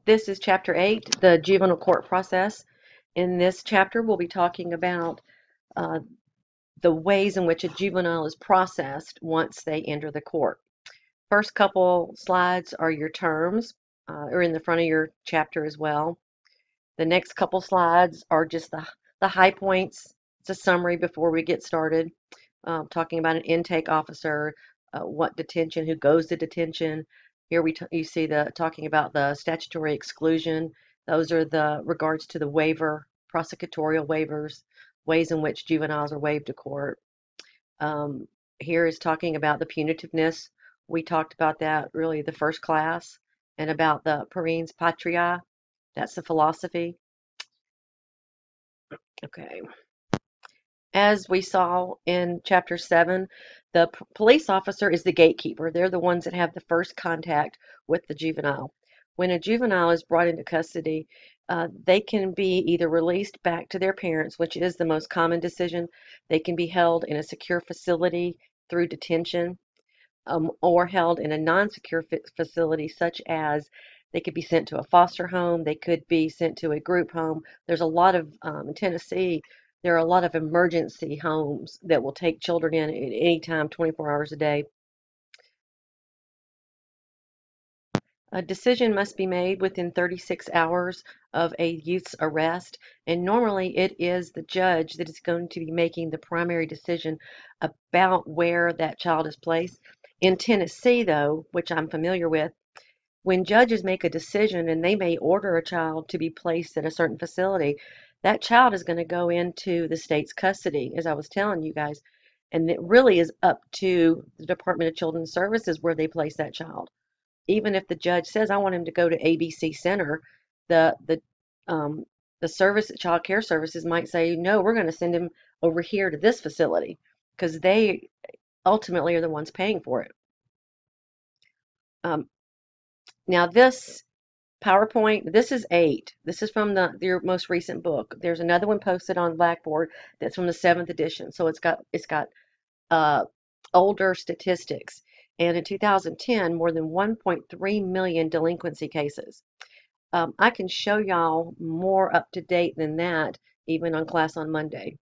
This is Chapter 8, the Juvenile Court Process. In this chapter, we'll be talking about uh, the ways in which a juvenile is processed once they enter the court. First couple slides are your terms, or in the front of your chapter as well. The next couple slides are just the high points. It's a summary before we get started, talking about an intake officer, what detention, who goes to detention. Here you see talking about the statutory exclusion. Those are the regards to the waiver, prosecutorial waivers, ways in which juveniles are waived to court. Um, Here is talking about the punitiveness. We talked about that really the first class, and about the parens patria. That's the philosophy. Okay. As we saw in Chapter 7, the police officer is the gatekeeper. They're the ones that have the first contact with the juvenile. When a juvenile is brought into custody, they can be either released back to their parents, which is the most common decision. They can be held in a secure facility through detention, or held in a non-secure facility, such as they could be sent to a foster home, they could be sent to a group home. There's a lot of, in Tennessee, there are a lot of emergency homes that will take children in at any time, 24 hours a day. A decision must be made within 36 hours of a youth's arrest, and normally it is the judge that is going to be making the primary decision about where that child is placed. In Tennessee, though, which I'm familiar with, when judges make a decision and they may order a child to be placed in a certain facility, that child is going to go into the state's custody, as I was telling you guys. And it really is up to the Department of Children's Services where they place that child. Even if the judge says, I want him to go to ABC Center, the the um, the child care services might say, no, we're going to send him over here to this facility, because they ultimately are the ones paying for it. Um, Now this PowerPoint, this is 8. This is from your most recent book. There's another one posted on Blackboard that's from the 7th edition. So it's got uh, older statistics. And in 2010, more than 1.3 million delinquency cases. I can show y'all more up to date than that, even on Class on Monday.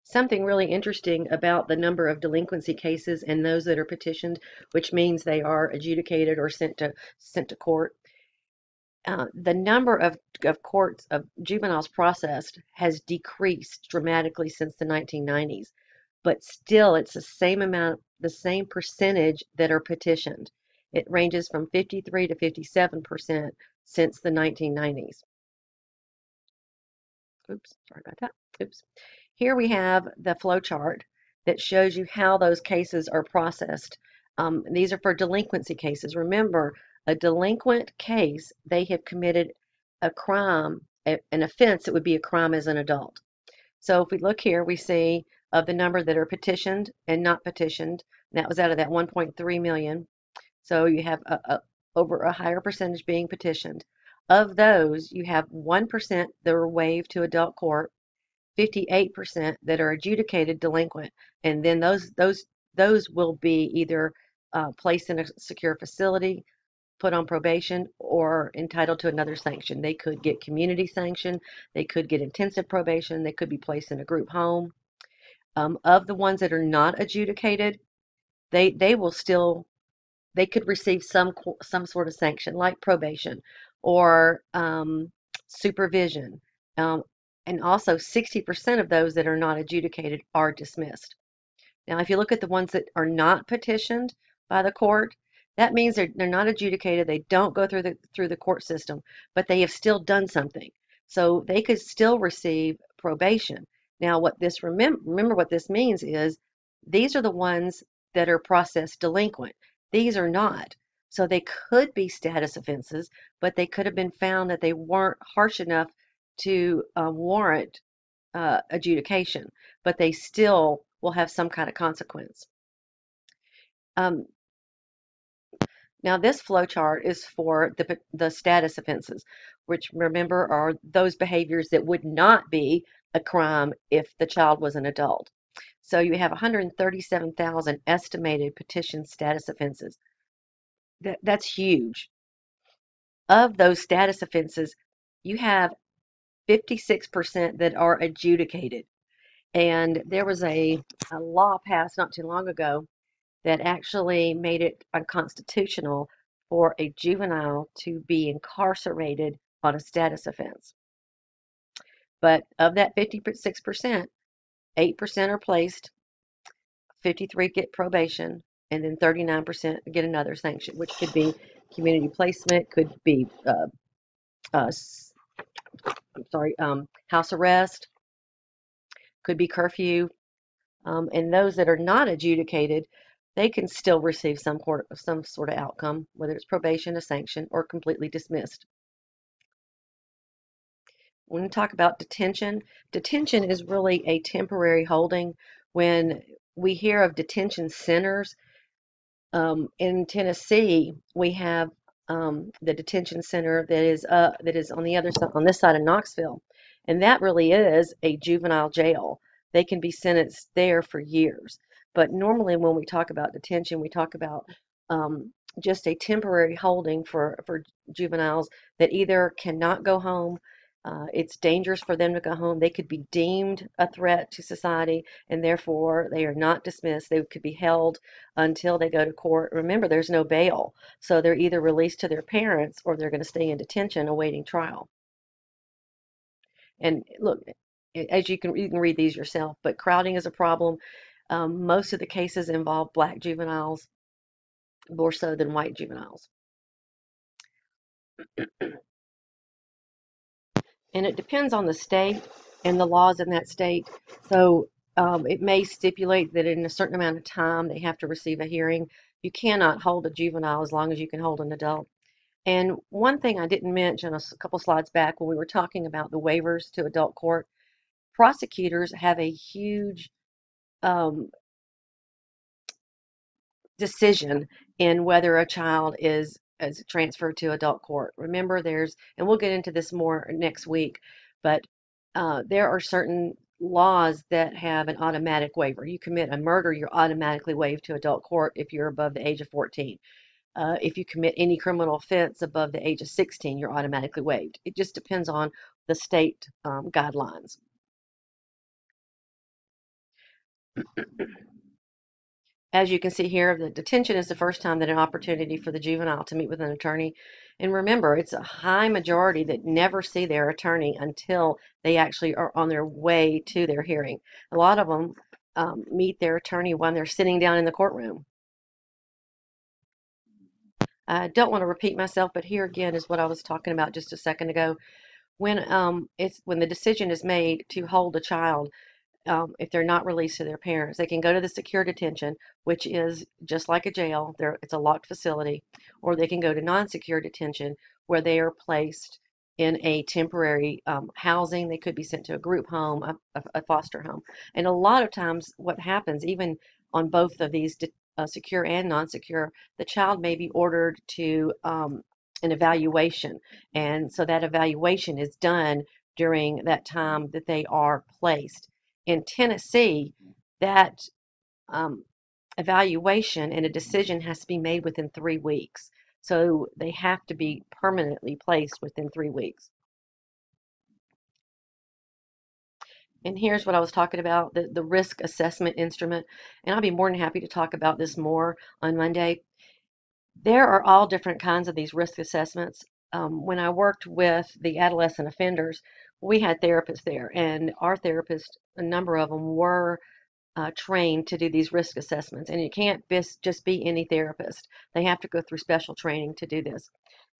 Something really interesting about the number of delinquency cases and those that are petitioned, which means they are adjudicated or sent to court. The number of courts of juveniles processed has decreased dramatically since the 1990s, but still it's the same amount, the same percentage that are petitioned. It ranges from 53 to 57% since the 1990s. Oops, sorry about that. Oops. Here we have the flow chart that shows you how those cases are processed. These are for delinquency cases. Remember, a delinquent case, they have committed a crime, an offense that would be a crime as an adult. So if we look here, we see of the number that are petitioned and not petitioned, and that was out of that 1.3 million. So you have over a higher percentage being petitioned. Of those, you have 1% that were waived to adult court, 58% that are adjudicated delinquent, and then those will be either placed in a secure facility, put on probation, or entitled to another sanction. They could get community sanction, they could get intensive probation, they could be placed in a group home. Of the ones that are not adjudicated, they will still, they could receive some sort of sanction like probation or supervision. Um, and also 60% of those that are not adjudicated are dismissed. Now, if you look at the ones that are not petitioned by the court, that means they're not adjudicated. They don't go through the court system, but they have still done something. So they could still receive probation. Now, remember what this means is these are the ones that are processed delinquent. These are not. So they could be status offenses, but they could have been found that they weren't harsh enough to warrant adjudication, but they still will have some kind of consequence. Um, Now this flow chart is for the status offenses, which remember are those behaviors that would not be a crime if the child was an adult. So you have 137,000 estimated petition status offenses. That's huge. of those status offenses, you have 56% that are adjudicated. And there was a law passed not too long ago that actually made it unconstitutional for a juvenile to be incarcerated on a status offense. But of that 56%, 8% are placed, 53 get probation, and then 39% get another sanction, which could be community placement, could be uh, house arrest, could be curfew, and those that are not adjudicated, they can still receive some sort of outcome, whether it's probation, a sanction, or completely dismissed. When we talk about detention, detention is really a temporary holding. When we hear of detention centers, in Tennessee, we have the detention center that is on the other side, on this side of Knoxville, and that really is a juvenile jail. They can be sentenced there for years. But normally, when we talk about detention, we talk about just a temporary holding for juveniles that either cannot go home. It's dangerous for them to go home. They could be deemed a threat to society, and therefore they are not dismissed. They could be held until they go to court. Remember, there's no bail, so they're either released to their parents or they're going to stay in detention awaiting trial. And look, as you can read these yourself, but crowding is a problem. Most of the cases involve black juveniles more so than white juveniles. And it depends on the state and the laws in that state. So it may stipulate that in a certain amount of time they have to receive a hearing. You cannot hold a juvenile as long as you can hold an adult. And one thing I didn't mention a couple slides back when we were talking about the waivers to adult court, prosecutors have a huge um, decision in whether a child is transferred to adult court. Remember, and we'll get into this more next week, but there are certain laws that have an automatic waiver. You commit a murder, you're automatically waived to adult court if you're above the age of 14. If you commit any criminal offense above the age of 16, you're automatically waived. It just depends on the state guidelines. As you can see here, the detention is the first time that an opportunity for the juvenile to meet with an attorney. And remember, it's a high majority that never see their attorney until they actually are on their way to their hearing. A lot of them meet their attorney when they're sitting down in the courtroom. I don't want to repeat myself, but here again is what I was talking about just a second ago. When when the decision is made to hold a child, if they're not released to their parents, they can go to the secure detention, which is just like a jail. It's a locked facility, or they can go to non-secure detention, where they are placed in a temporary housing. They could be sent to a group home, a foster home. And a lot of times, what happens, even on both of these secure and non-secure, the child may be ordered to an evaluation, and so that evaluation is done during that time that they are placed. In Tennessee, that um, evaluation and a decision has to be made within 3 weeks. So they have to be permanently placed within 3 weeks. And here's what I was talking about, the risk assessment instrument. And I'll be more than happy to talk about this more on Monday. There are all different kinds of these risk assessments. When I worked with the adolescent offenders, we had therapists there, and our therapists, a number of them were trained to do these risk assessments. And you can't just be any therapist. They have to go through special training to do this.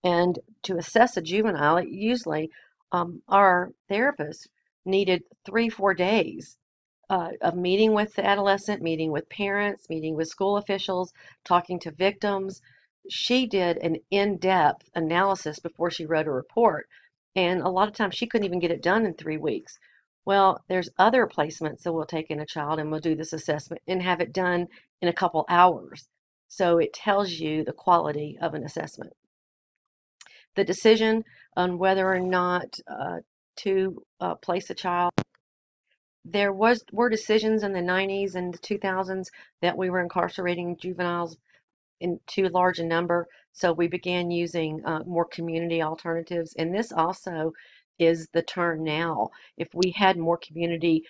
And to assess a juvenile, usually our therapists needed 3-4 days of meeting with the adolescent, meeting with parents, meeting with school officials, talking to victims. She did an in-depth analysis before she wrote a report. And a lot of times she couldn't even get it done in 3 weeks. Well, there's other placements that we'll take in a child and we'll do this assessment and have it done in a couple hours. So it tells you the quality of an assessment. The decision on whether or not to place a child, there were decisions in the 90s and the 2000s that we were incarcerating juveniles in too large a number. So we began using more community alternatives, and this also is the turn now. If we had more community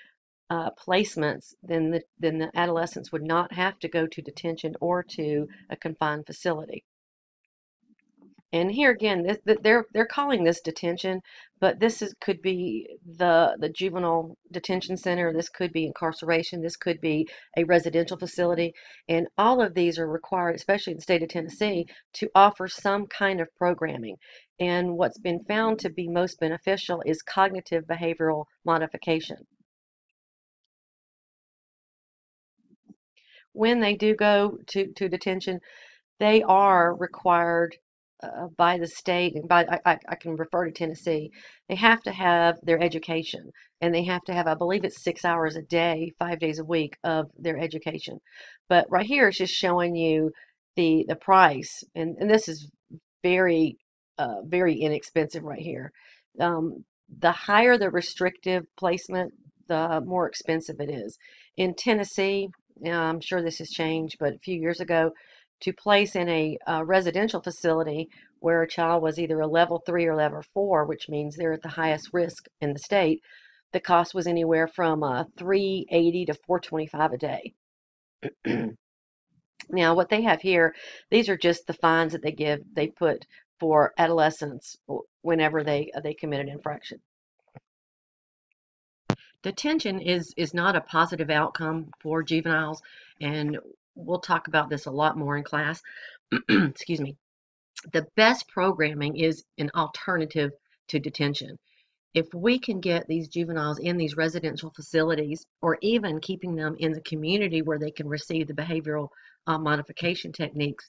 placements, then the adolescents would not have to go to detention or to a confined facility. And here again, they're calling this detention, but could be the juvenile detention center. This could be incarceration. This could be a residential facility, and all of these are required, especially in the state of Tennessee, to offer some kind of programming. And what's been found to be most beneficial is cognitive behavioral modification. When they do go to detention, they are required by the state, and I can refer to Tennessee. They have to have their education, and they have to have, I believe it's 6 hours a day, 5 days a week of their education. But right here it's just showing you the price, and this is very very inexpensive right here. Um, the higher the restrictive placement, the more expensive it is. In Tennessee, I'm sure this has changed, but a few years ago, to place in a residential facility where a child was either a level 3 or level 4, which means they're at the highest risk in the state, the cost was anywhere from $380 to $425 a day. Now, what they have here, these are just the fines that they put for adolescents whenever they commit an infraction. Detention is not a positive outcome for juveniles, and we'll talk about this a lot more in class. Excuse me. The best programming is an alternative to detention. If we can get these juveniles in these residential facilities, or even keeping them in the community where they can receive the behavioral modification techniques,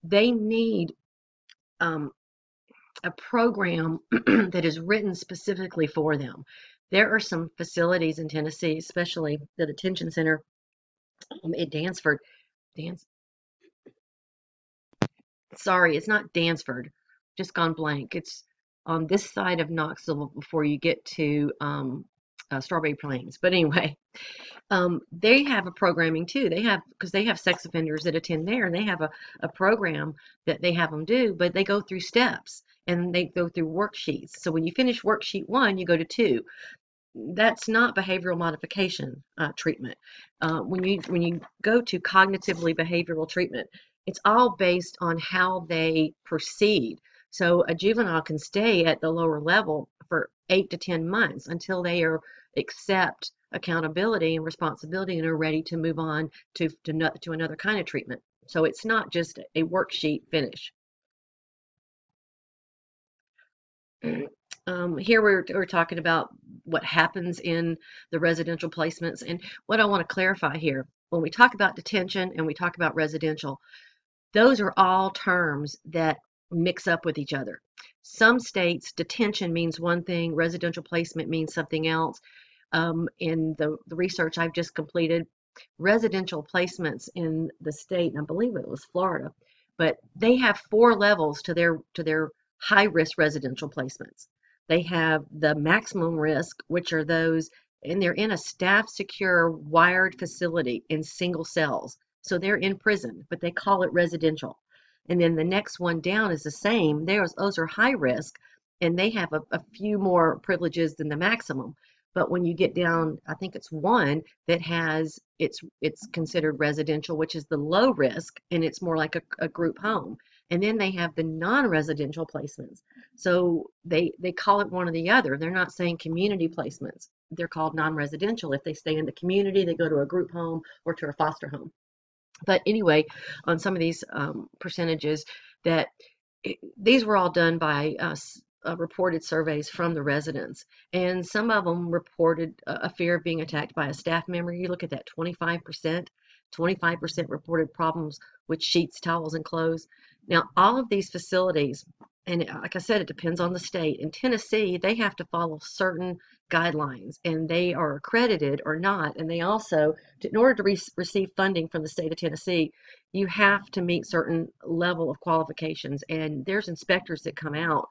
they need um, a program that is written specifically for them. There are some facilities in Tennessee, especially the detention center at Dansford. Dans Sorry, it's not Dansford, just gone blank. It's on this side of Knoxville before you get to Strawberry Plains. But anyway, they have a programming too. Because they have sex offenders that attend there, and they have a program that they have them do, but they go through steps and they go through worksheets. So when you finish worksheet 1, you go to 2. That's not behavioral modification treatment. When you go to cognitively behavioral treatment, it's all based on how they proceed. So a juvenile can stay at the lower level for 8 to 10 months until they accept accountability and responsibility and are ready to move on to another kind of treatment. So it's not just a worksheet finish. Here we're talking about what happens in the residential placements. And what I want to clarify here, when we talk about detention and we talk about residential, those are all terms that mix up with each other. Some states, detention means one thing, residential placement means something else. In the research I've just completed, residential placements in the state, and I believe it was Florida, but they have 4 levels to their high risk residential placements. They have the maximum risk, which are those, and they're in a staff secure wired facility in single cells. So they're in prison, but they call it residential. And then the next one down is the same. Those are high risk, and they have a few more privileges than the maximum. But when you get down, I think it's 1 that has it's considered residential, which is the low risk, and it's more like a group home. And then they have the non-residential placements. So they call it one or the other. They're not saying community placements. They're called non-residential. If they stay in the community, they go to a group home or to a foster home. But anyway, on some of these percentages, these were all done by reported surveys from the residents, and some of them reported a fear of being attacked by a staff member. You look at that 25%. 25% reported problems with sheets, towels, and clothes. Now, all of these facilities, and like I said, it depends on the state. In Tennessee, they have to follow certain guidelines, and they are accredited or not. And they also, in order to receive funding from the state of Tennessee, you have to meet certain level of qualifications. And there's inspectors that come out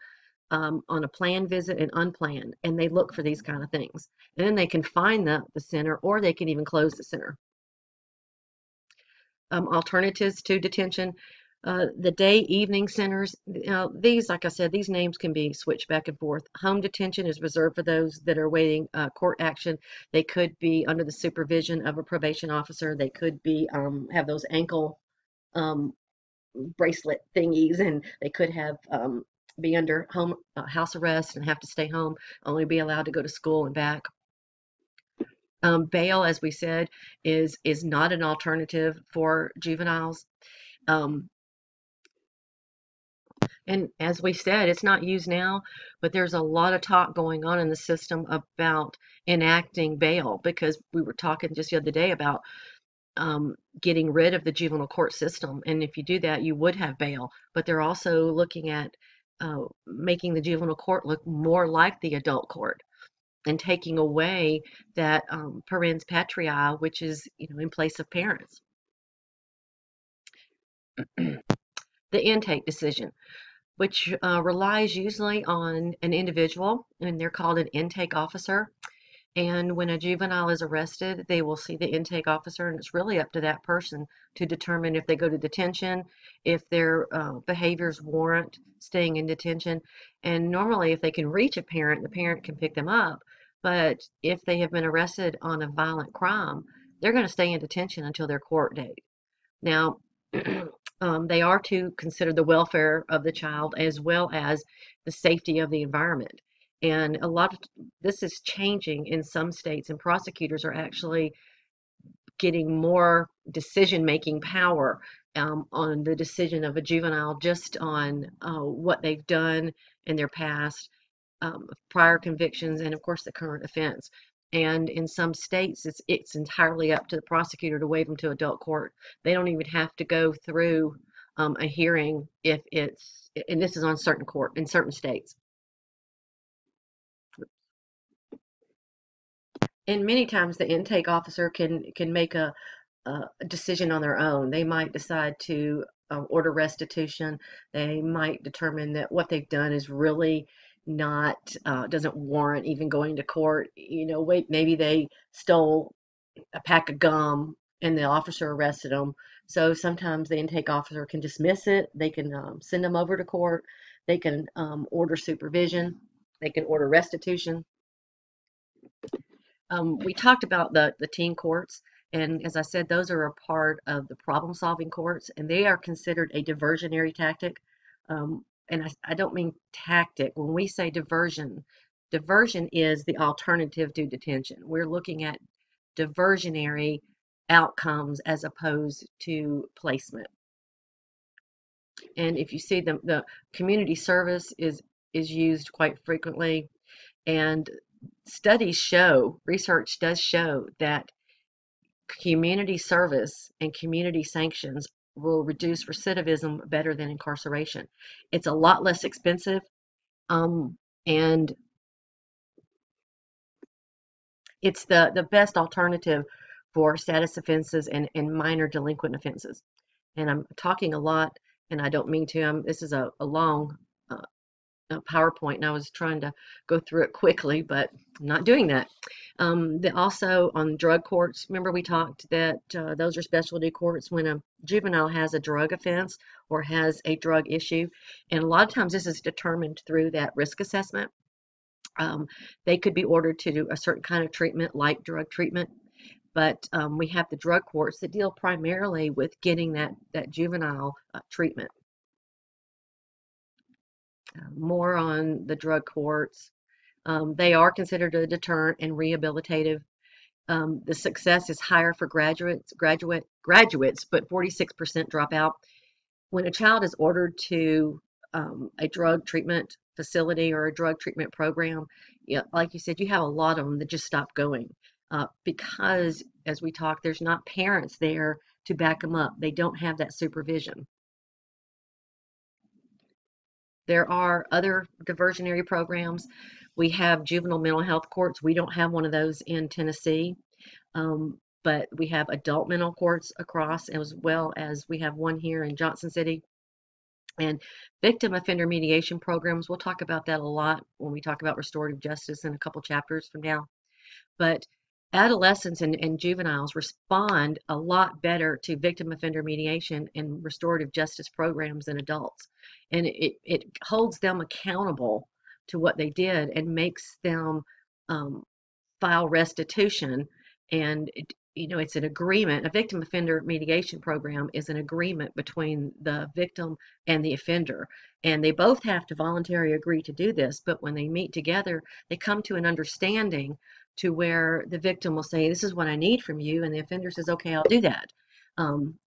on a planned visit and unplanned, and they look for these kind of things. And then they can fine the center, or they can even close the center. Alternatives to detention. The day evening centers, these, like I said, these names can be switched back and forth. Home detention is reserved for those that are awaiting court action. They could be under the supervision of a probation officer. They could be have those ankle um, bracelet thingies, and they could have be under home house arrest and have to stay home, only be allowed to go to school and back. Bail, as we said, is not an alternative for juveniles. Um, And as we said, it's not used now, but there's a lot of talk going on in the system about enacting bail, because we were talking just the other day about getting rid of the juvenile court system. And if you do that, you would have bail. But they're also looking at making the juvenile court look more like the adult court and taking away that parens patriae, which is, in place of parents. The intake decision, which relies usually on an individual, and they're called an intake officer. And when a juvenile is arrested, they will see the intake officer, and it's really up to that person to determine if they go to detention, if their behaviors warrant staying in detention. And normally, if they can reach a parent, the parent can pick them up. But if they have been arrested on a violent crime, they're going to stay in detention until their court date. Now, they are to consider the welfare of the child as well as the safety of the environment. And a lot of this is changing in some states, and prosecutors are actually getting more decision-making power on the decision of a juvenile, just on what they've done in their past, prior convictions, and of course the current offense. And in some states, it's entirely up to the prosecutor to waive them to adult court. They don't even have to go through a hearing if and this is on certain court in certain states. And many times the intake officer can make a decision on their own. They might decide to order restitution. They might determine that what they've done is really not doesn't warrant even going to court. Wait, maybe they stole a pack of gum and the officer arrested them. So sometimes the intake officer can dismiss it. They can send them over to court. They can order supervision. They can order restitution. We talked about the teen courts, and as I said, those are a part of the problem-solving courts, and they are considered a diversionary tactic. And I don't mean tactic. When we say diversion is the alternative to detention. We're looking at diversionary outcomes as opposed to placement. And if you see the community service is used quite frequently, and research does show that community service and community sanctions will reduce recidivism better than incarceration. It's a lot less expensive, and it's the best alternative for status offenses and minor delinquent offenses. And I'm talking a lot, and I don't mean to. This is a long PowerPoint, and I was trying to go through it quickly, but I'm not doing that. Also on drug courts, remember we talked that those are specialty courts when a juvenile has a drug offense or has a drug issue, and a lot of times this is determined through that risk assessment. They could be ordered to do a certain kind of treatment, like drug treatment, but we have the drug courts that deal primarily with getting that juvenile treatment. More on the drug courts. They are considered a deterrent and rehabilitative. The success is higher for graduates, but 46% drop out. When a child is ordered to a drug treatment facility or a drug treatment program, like you said, you have a lot of them that just stop going because, as we talked, there's not parents there to back them up. They don't have that supervision. There are other diversionary programs. We have juvenile mental health courts. We don't have one of those in Tennessee, but we have adult mental courts across, as well as we have one here in Johnson City. And victim offender mediation programs, we'll talk about that a lot when we talk about restorative justice in a couple chapters from now. But adolescents and juveniles respond a lot better to victim offender mediation and restorative justice programs than adults. And it holds them accountable to what they did and makes them um, file restitution. And it's an agreement. A victim offender mediation program is an agreement between the victim and the offender, and they both have to voluntarily agree to do this. But when they meet together, they come to an understanding to where the victim will say, this is what I need from you, and the offender says, okay, I'll do that.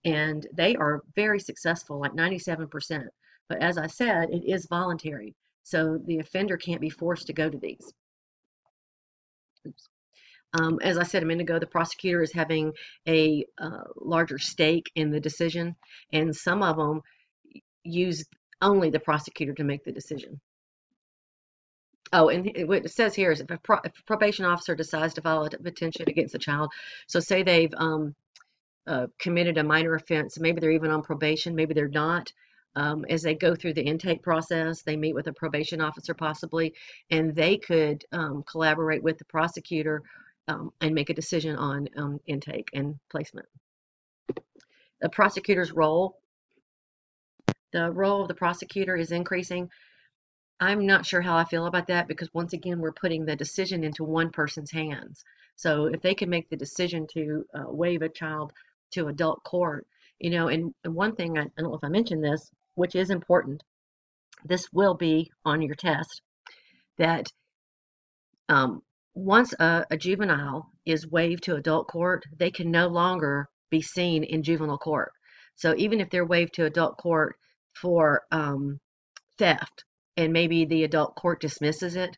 And they are very successful, like 97%. But as I said, it is voluntary, so the offender can't be forced to go to these. Oops. As I said a minute ago, the prosecutor is having a larger stake in the decision, and some of them use only the prosecutor to make the decision. Oh, and what it says here is if a probation officer decides to file a petition against a child, so say they've committed a minor offense, maybe they're even on probation, maybe they're not. As they go through the intake process, they meet with a probation officer possibly, and they could collaborate with the prosecutor and make a decision on intake and placement. The prosecutor's role, the role of the prosecutor is increasing. I'm not sure how I feel about that because once again, we're putting the decision into one person's hands. So if they can make the decision to waive a child to adult court, and one thing, I don't know if I mentioned this, which is important, this will be on your test, that um, once a juvenile is waived to adult court, they can no longer be seen in juvenile court. So even if they're waived to adult court for theft, and maybe the adult court dismisses it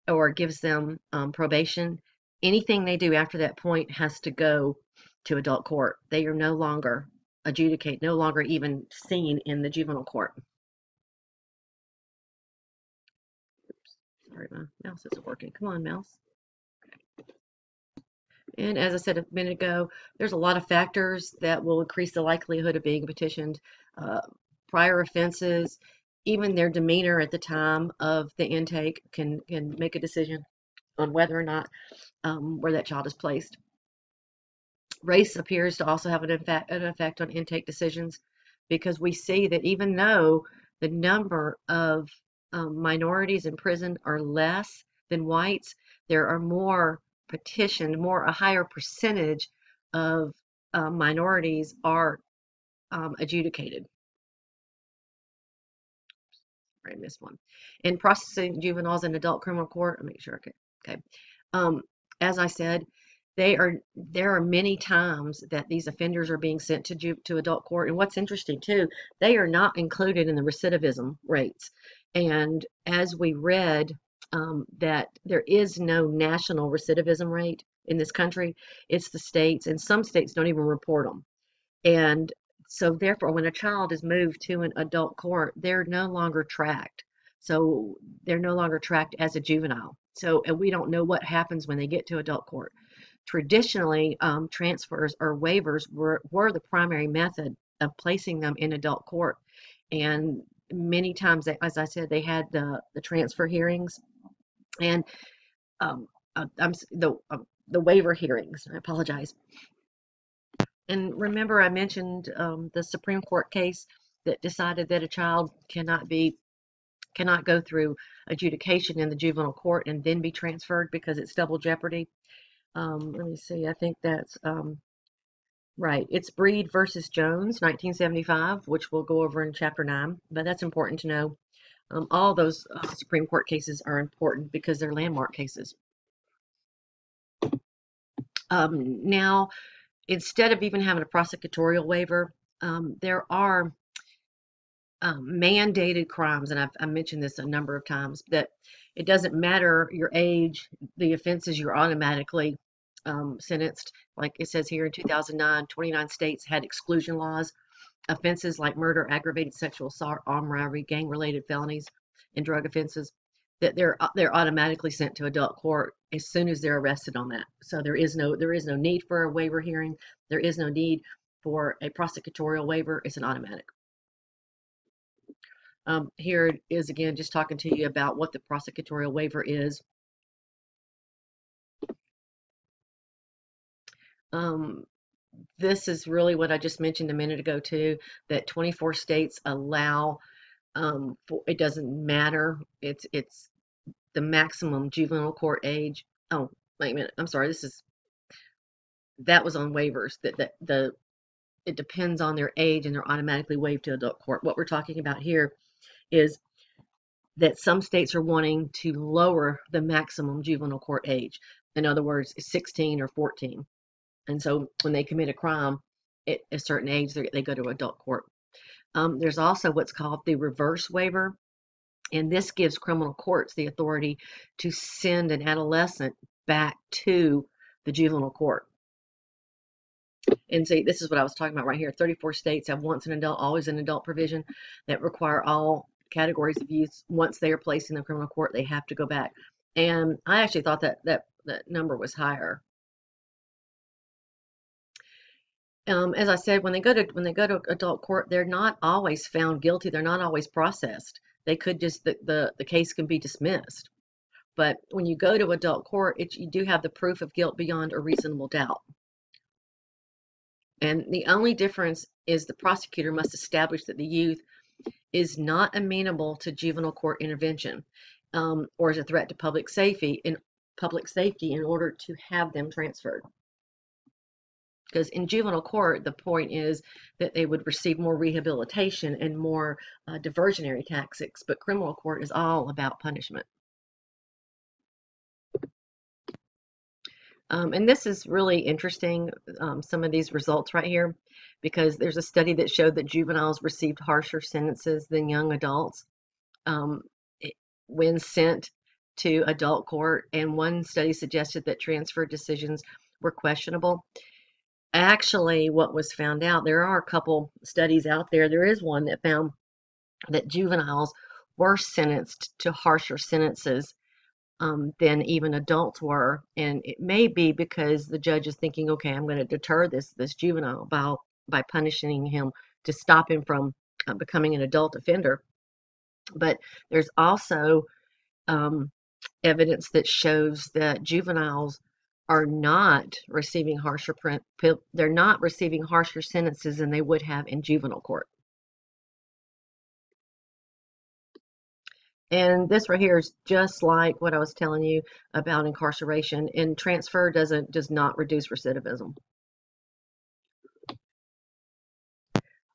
or gives them probation, anything they do after that point has to go to adult court. They are no longer adjudicated, no longer even seen in the juvenile court. Oops, sorry, my mouse isn't working. Come on, mouse. And as I said a minute ago, there's a lot of factors that will increase the likelihood of being petitioned. Uh, Prior offenses, even their demeanor at the time of the intake can make a decision on whether or not where that child is placed. Race appears to also have an effect on intake decisions because we see that even though the number of minorities in prison are less than whites, there are more petitioned, a higher percentage of minorities are adjudicated. I missed one. In processing juveniles in adult criminal court, I'll make sure. Okay. As I said, there are many times that these offenders are being sent to adult court. And what's interesting too, they are not included in the recidivism rates. And as we read, that there is no national recidivism rate in this country, it's the states, and some states don't even report them. And so therefore, when a child is moved to an adult court, they're no longer tracked. So they're no longer tracked as a juvenile. So, and we don't know what happens when they get to adult court. Traditionally, transfers or waivers were the primary method of placing them in adult court. And many times, as I said, they had the transfer hearings and the waiver hearings. I apologize. And remember, I mentioned the Supreme Court case that decided that a child cannot go through adjudication in the juvenile court and then be transferred because it's double jeopardy. Let me see. I think that's right. It's Breed versus Jones, 1975, which we'll go over in Chapter 9. But that's important to know. All those Supreme Court cases are important because they're landmark cases. Now, instead of even having a prosecutorial waiver, there are mandated crimes, and I've mentioned this a number of times, that it doesn't matter your age, the offenses, you're automatically sentenced. Like it says here in 2009, 29 states had exclusion laws. Offenses like murder, aggravated sexual assault, armed robbery, gang-related felonies, and drug offenses, that they're automatically sent to adult court as soon as they're arrested on that. So there is no need for a waiver hearing. There is no need for a prosecutorial waiver. It's an automatic. Here it is again, just talking to you about what the prosecutorial waiver is. Um, this is really what I just mentioned a minute ago too, that 24 states allow, it doesn't matter. It's the maximum juvenile court age. Oh, wait a minute. I'm sorry. That was on waivers that the it depends on their age and they're automatically waived to adult court. What we're talking about here is that some states are wanting to lower the maximum juvenile court age. In other words, 16 or 14. And so when they commit a crime at a certain age, they go to adult court. There's also what's called the reverse waiver, and this gives criminal courts the authority to send an adolescent back to the juvenile court. And see, this is what I was talking about right here. 34 states have once an adult, always an adult provision that require all categories of youth, once they are placed in the criminal court, they have to go back. And I actually thought that number was higher. As I said, when they go to adult court, they're not always found guilty. They're not always processed. They could just the case can be dismissed. But when you go to adult court, you do have the proof of guilt beyond a reasonable doubt. And the only difference is the prosecutor must establish that the youth is not amenable to juvenile court intervention, or is a threat to public safety in order to have them transferred. Because in juvenile court, the point is that they would receive more rehabilitation and more diversionary tactics, but criminal court is all about punishment. And this is really interesting, some of these results right here, because there's a study that showed that juveniles received harsher sentences than young adults when sent to adult court, and one study suggested that transfer decisions were questionable. Actually, what was found out, there are a couple studies out there. There is one that found that juveniles were sentenced to harsher sentences than even adults were, and it may be because the judge is thinking, okay, I'm going to deter this juvenile by punishing him to stop him from becoming an adult offender. But there's also evidence that shows that juveniles are not receiving they're not receiving harsher sentences than they would have in juvenile court. And this right here is just like what I was telling you about incarceration, and transfer does not reduce recidivism.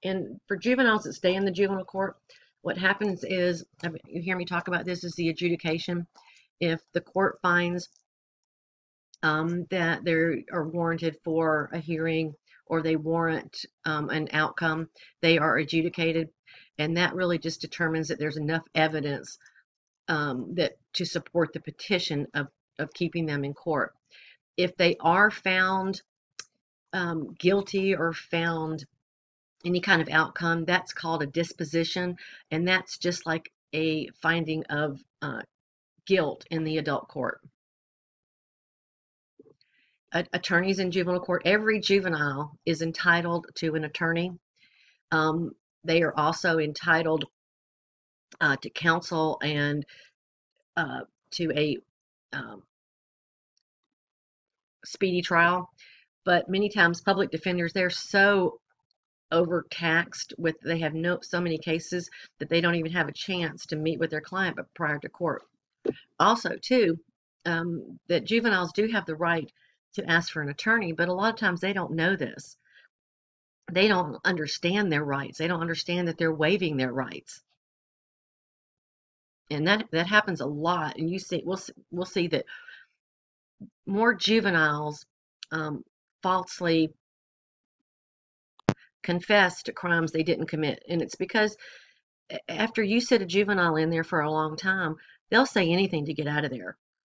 And for juveniles that stay in the juvenile court, what happens is, you hear me talk about this, is the adjudication. If the court finds that they are warranted for a hearing, or they warrant an outcome, they are adjudicated, and that really just determines that there's enough evidence that to support the petition of keeping them in court. If they are found guilty or found any kind of outcome, that's called a disposition, and that's just like a finding of guilt in the adult court. Attorneys in juvenile court, every juvenile is entitled to an attorney. They are also entitled to counsel and to a speedy trial. But many times public defenders, they're so overtaxed with, they have so many cases that they don't even have a chance to meet with their client but prior to court. Also too, that juveniles do have the right to ask for an attorney, but a lot of times they don't know this. They don't understand their rights. They don't understand that they're waiving their rights. And that happens a lot. And we'll see that more juveniles falsely confess to crimes they didn't commit. And it's because after you sit a juvenile in there for a long time, they'll say anything to get out of there.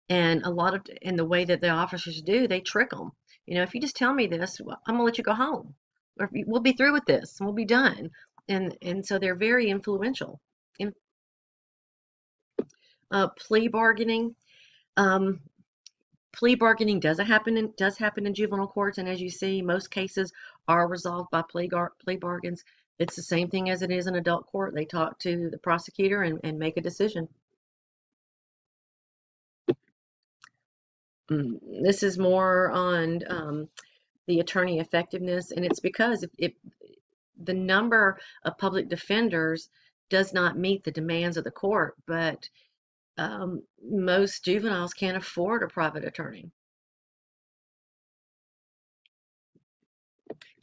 And in the way that the officers do, they trick them. If you just tell me this, well, I'm gonna let you go home, or we'll be through with this and we'll be done. And so they're very influential. Plea bargaining. Plea bargaining does happen in juvenile courts, and as you see, most cases are resolved by plea bargains. It's the same thing as it is in adult court. They talk to the prosecutor and make a decision. This is more on the attorney effectiveness, and it's because if the number of public defenders does not meet the demands of the court, but most juveniles can't afford a private attorney.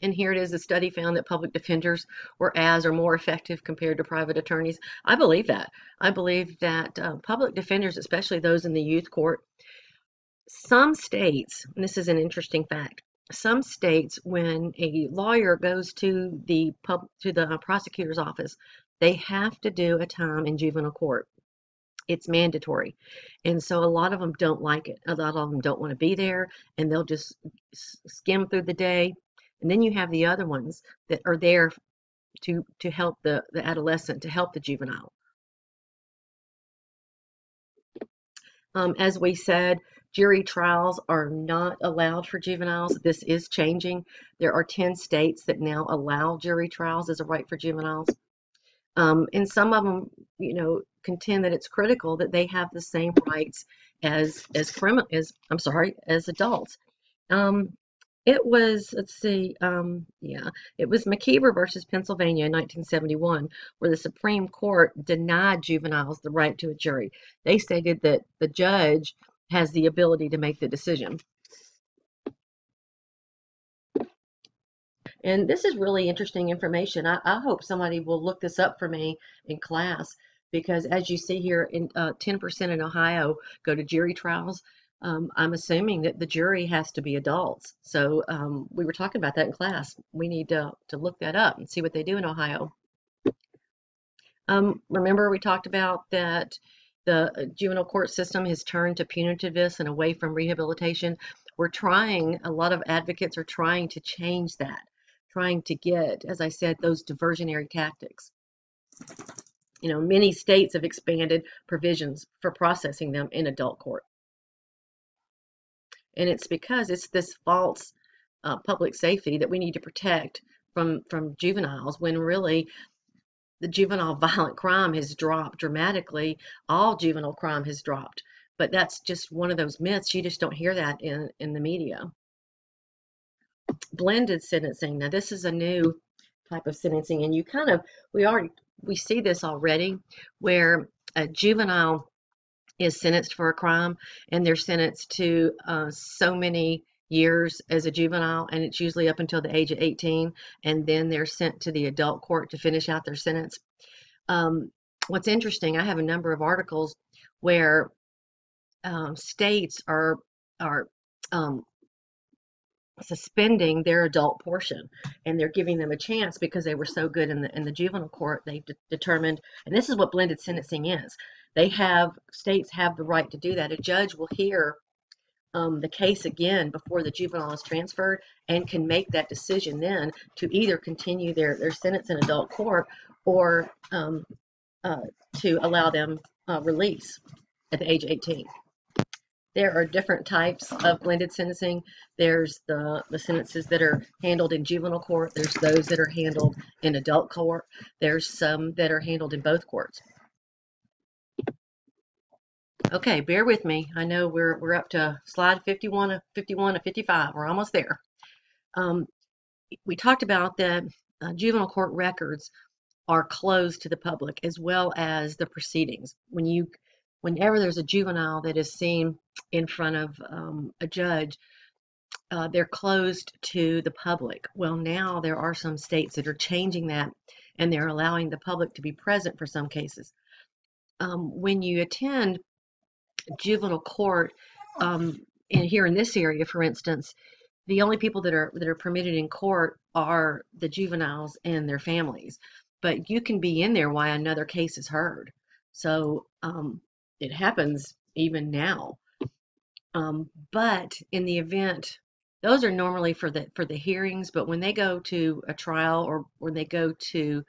And here it is, the study found that public defenders were as or more effective compared to private attorneys. I believe that. I believe that public defenders, especially those in the youth court, some states, and this is an interesting fact, some states, when a lawyer goes to the prosecutor's office, they have to do a time in juvenile court. It's mandatory. And so a lot of them don't like it. A lot of them don't want to be there, and they'll just skim through the day. And then you have the other ones that are there to help the adolescent, to help the juvenile. As we said, jury trials are not allowed for juveniles. This is changing. There are 10 states that now allow jury trials as a right for juveniles. And some of them, contend that it's critical that they have the same rights as adults. It was, let's see, it was McKeever versus Pennsylvania in 1971, where the Supreme Court denied juveniles the right to a jury. They stated that the judge has the ability to make the decision. And this is really interesting information. I hope somebody will look this up for me in class, because as you see here, 10% in Ohio go to jury trials. I'm assuming that the jury has to be adults. So we were talking about that in class. We need to look that up and see what they do in Ohio. Remember we talked about that the juvenile court system has turned to punitiveness and away from rehabilitation. A lot of advocates are trying to change that, trying to get, as I said, those diversionary tactics. Many states have expanded provisions for processing them in adult court. And it's because it's this false public safety that we need to protect from juveniles, when really the juvenile violent crime has dropped dramatically. All juvenile crime has dropped. But that's just one of those myths. You just don't hear that in the media. Blended sentencing. Now, this is a new type of sentencing, and we see this already, where a juvenile is sentenced for a crime, and they're sentenced to so many years as a juvenile, and it's usually up until the age of 18, and then they're sent to the adult court to finish out their sentence. What's interesting, I have a number of articles where states are suspending their adult portion, and they're giving them a chance because they were so good in the juvenile court. They've determined, and this is what blended sentencing is. States have the right to do that. A judge will hear the case again before the juvenile is transferred, and can make that decision then to either continue their sentence in adult court, or to allow them release at the age of 18. There are different types of blended sentencing. There's the sentences that are handled in juvenile court. There's those that are handled in adult court. There's some that are handled in both courts. Okay, bear with me. I know we're up to slide 51 to 55. We're almost there. We talked about that juvenile court records are closed to the public, as well as the proceedings. Whenever there's a juvenile that is seen in front of a judge, they're closed to the public. Well, now there are some states that are changing that, and they're allowing the public to be present for some cases. When you attend juvenile court, and here in this area, for instance, the only people that are permitted in court are the juveniles and their families. But you can be in there while another case is heard. So it happens even now. But in the event, those are normally for the hearings. But when they go to a trial, or when they go to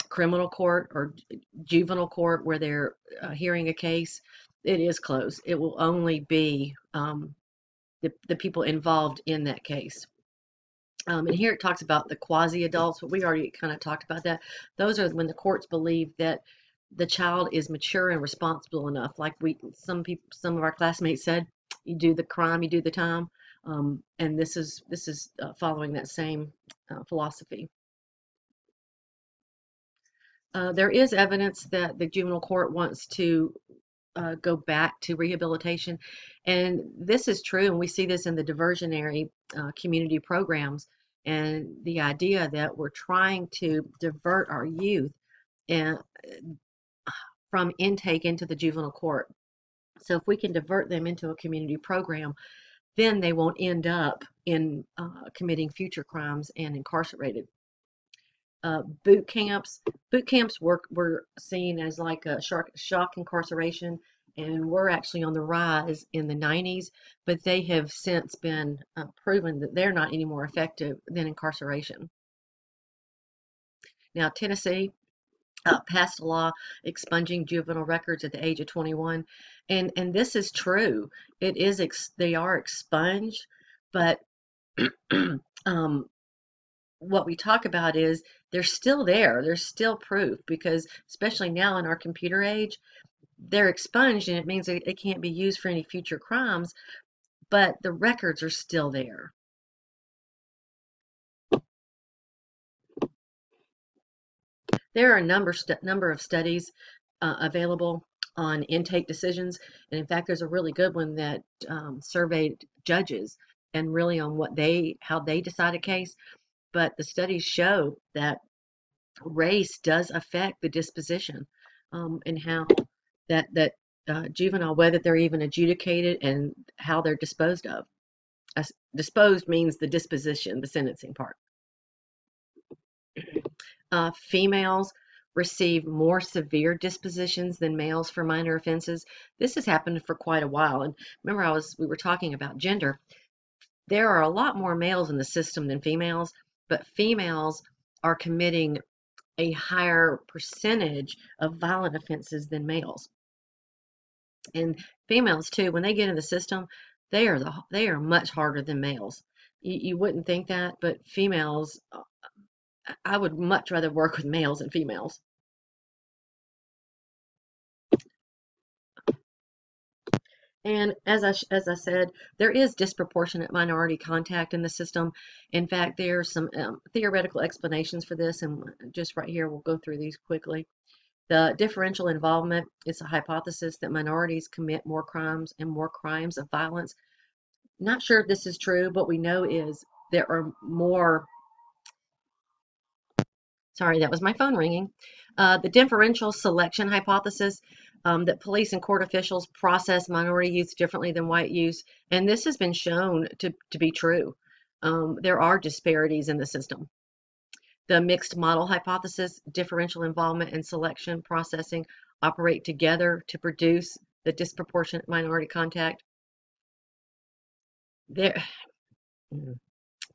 criminal court or juvenile court, where they're hearing a case, it is closed. It will only be the people involved in that case. And here it talks about the quasi-adults, but we already kind of talked about that. Those are when the courts believe that the child is mature and responsible enough. Like some of our classmates said, you do the crime, you do the time. And this is following that same philosophy. There is evidence that the juvenile court wants to go back to rehabilitation, and this is true, and we see this in the diversionary community programs, and the idea that we're trying to divert our youth and from intake into the juvenile court. So if we can divert them into a community program, then they won't end up in committing future crimes and incarcerated. Boot camps. Boot camps were seen as like a shock incarceration, and were actually on the rise in the 90s, but they have since been proven that they're not any more effective than incarceration. Now, Tennessee passed a law expunging juvenile records at the age of 21, and this is true. It is they are expunged, but what we talk about is they're still there. There's still proof, because especially now in our computer age, they're expunged, and it means it can't be used for any future crimes, but the records are still there. There are a number of studies available on intake decisions, and in fact, there's a really good one that surveyed judges and really on how they decide a case. But the studies show that race does affect the disposition, and how that juvenile, whether they're even adjudicated and how they're disposed of. Disposed means the disposition, the sentencing part. Females receive more severe dispositions than males for minor offenses. This has happened for quite a while. And remember, we were talking about gender. There are a lot more males in the system than females, but females are committing a higher percentage of violent offenses than males. And females too, when they get in the system, they are much harder than males. You wouldn't think that, but females, I would much rather work with males than females. And as I said, there is disproportionate minority contact in the system. In fact, there are some theoretical explanations for this, and just right here, we'll go through these quickly. The differential involvement is a hypothesis that minorities commit more crimes and more crimes of violence. Not sure if this is true, but we know is there are more. Sorry, that was my phone ringing. The differential selection hypothesis, that police and court officials process minority youths differently than white youths, and this has been shown to be true. There are disparities in the system. The mixed model hypothesis, differential involvement and selection processing operate together to produce the disproportionate minority contact. There,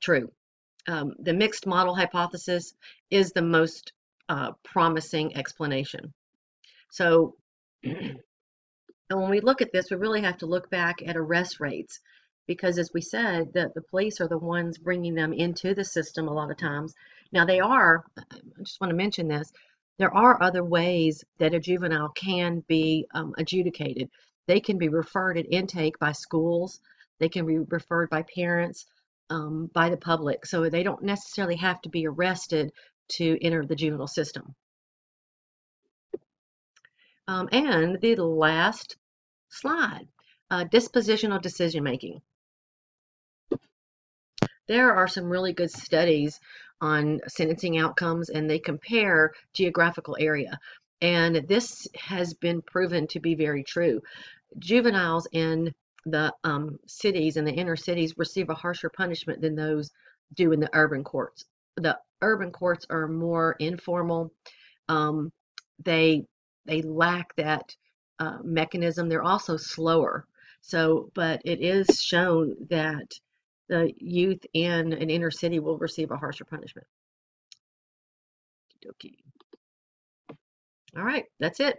true. The mixed model hypothesis is the most promising explanation. So when we look at this, we really have to look back at arrest rates, because as we said, the police are the ones bringing them into the system a lot of times. Now I just want to mention this, there are other ways that a juvenile can be adjudicated. They can be referred at intake by schools. They can be referred by parents, by the public. So they don't necessarily have to be arrested to enter the juvenile system. And the last slide, dispositional decision making. There are some really good studies on sentencing outcomes, and they compare geographical area. And this has been proven to be very true. Juveniles in the cities and the inner cities receive a harsher punishment than those do in the urban courts. The urban courts are more informal. They lack that mechanism. They're also slower. So, but it is shown that the youth in an inner city will receive a harsher punishment. All right, that's it.